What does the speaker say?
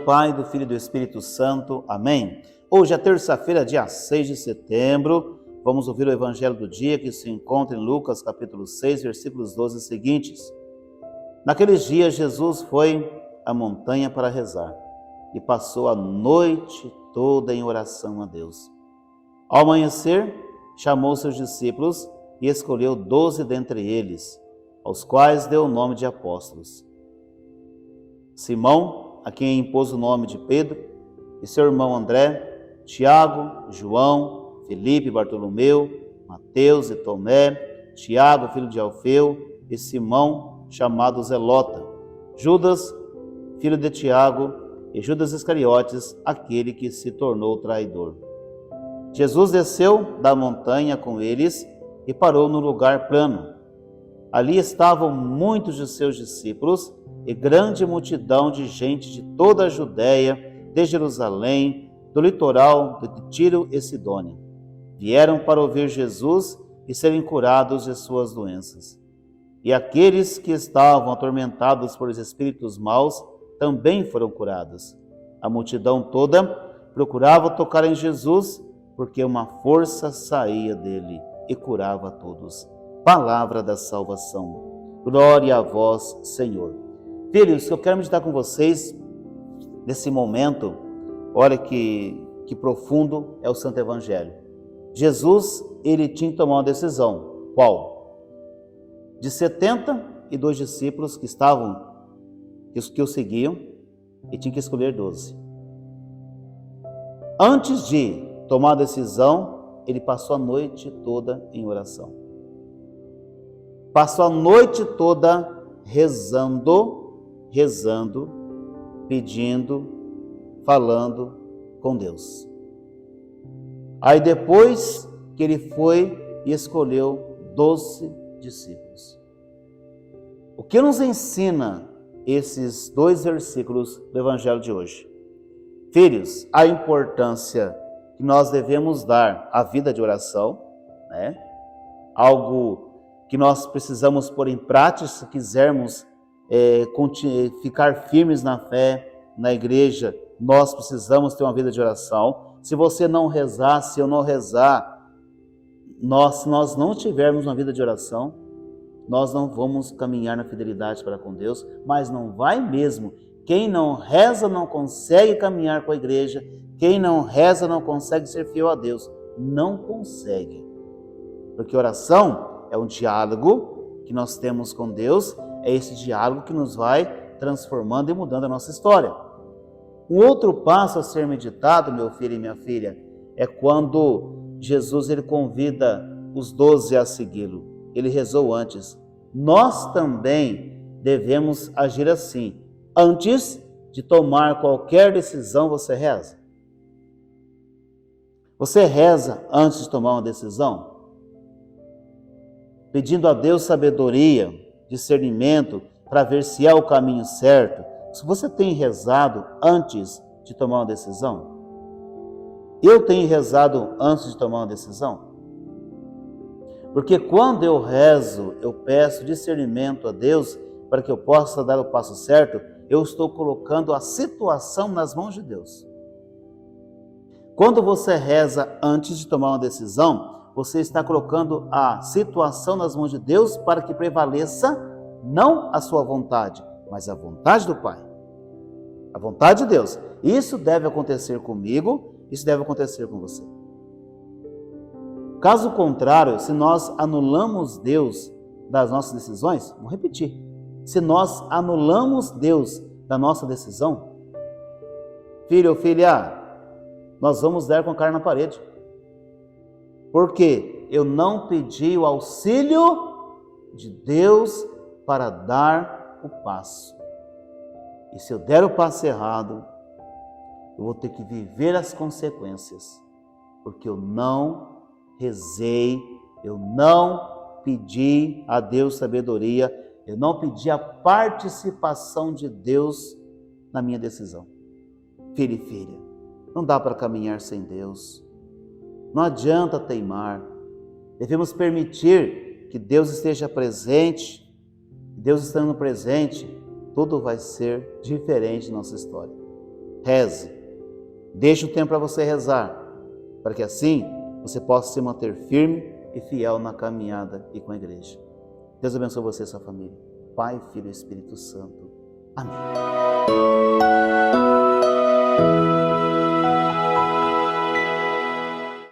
Pai, do Filho e do Espírito Santo. Amém. Hoje é terça-feira, dia 6 de setembro. Vamos ouvir o Evangelho do dia que se encontra em Lucas, capítulo 6, versículos 12 seguintes. Naqueles dias, Jesus foi à montanha para rezar e passou a noite toda em oração a Deus. Ao amanhecer, chamou seus discípulos e escolheu 12 dentre eles, aos quais deu o nome de apóstolos. Simão, a quem impôs o nome de Pedro, e seu irmão André, Tiago, João, Felipe, Bartolomeu, Mateus e Tomé, Tiago, filho de Alfeu, e Simão, chamado Zelota, Judas, filho de Tiago, e Judas Iscariotes, aquele que se tornou traidor. Jesus desceu da montanha com eles e parou no lugar plano. Ali estavam muitos de seus discípulos e grande multidão de gente de toda a Judéia, de Jerusalém, do litoral de Tiro e Sidônia. Vieram para ouvir Jesus e serem curados de suas doenças. E aqueles que estavam atormentados por espíritos maus também foram curados. A multidão toda procurava tocar em Jesus, porque uma força saía dele e curava a todos. Palavra da salvação. Glória a vós, Senhor. Filhos, eu quero meditar com vocês nesse momento. Olha que profundo é o Santo Evangelho. Jesus, ele tinha que tomar uma decisão. Qual? De 72 discípulos que o seguiam, e tinha que escolher 12. Antes de tomar a decisão, ele passou a noite toda em oração. Passou a noite toda rezando, pedindo, falando com Deus. Aí depois que ele foi e escolheu 12 discípulos. O que nos ensina esses dois versículos do Evangelho de hoje? Filhos, a importância que nós devemos dar à vida de oração, né? Algo que nós precisamos pôr em prática se quisermos ficar firmes na fé, na igreja. Nós precisamos ter uma vida de oração. Se você não rezar, se eu não rezar, se nós não tivermos uma vida de oração, nós não vamos caminhar na fidelidade para com Deus, mas não vai mesmo. Quem não reza não consegue caminhar com a igreja, quem não reza não consegue ser fiel a Deus, não consegue. Porque oração é um diálogo que nós temos com Deus, é esse diálogo que nos vai transformando e mudando a nossa história. Um outro passo a ser meditado, meu filho e minha filha, é quando Jesus ele convida os 12 a segui-lo. Ele rezou antes. Nós também devemos agir assim. Antes de tomar qualquer decisão, você reza. Você reza antes de tomar uma decisão? Pedindo a Deus sabedoria, discernimento, para ver se é o caminho certo. Se você tem rezado antes de tomar uma decisão? Eu tenho rezado antes de tomar uma decisão? Porque quando eu rezo, eu peço discernimento a Deus para que eu possa dar o passo certo, eu estou colocando a situação nas mãos de Deus. Quando você reza antes de tomar uma decisão, você está colocando a situação nas mãos de Deus para que prevaleça não a sua vontade, mas a vontade do Pai. A vontade de Deus. Isso deve acontecer comigo, isso deve acontecer com você. Caso contrário, se nós anulamos Deus das nossas decisões, vou repetir, se nós anulamos Deus da nossa decisão, filho ou filha, nós vamos dar com a cara na parede. Porque eu não pedi o auxílio de Deus para dar o passo. E se eu der o passo errado, eu vou ter que viver as consequências. Porque eu não rezei, eu não pedi a Deus sabedoria, eu não pedi a participação de Deus na minha decisão. Filho e filha, não dá para caminhar sem Deus. Não adianta teimar. Devemos permitir que Deus esteja presente. Deus estando presente, tudo vai ser diferente na nossa história. Reze. Deixe o tempo para você rezar, para que assim você possa se manter firme e fiel na caminhada e com a igreja. Deus abençoe você e sua família. Pai, Filho e Espírito Santo. Amém.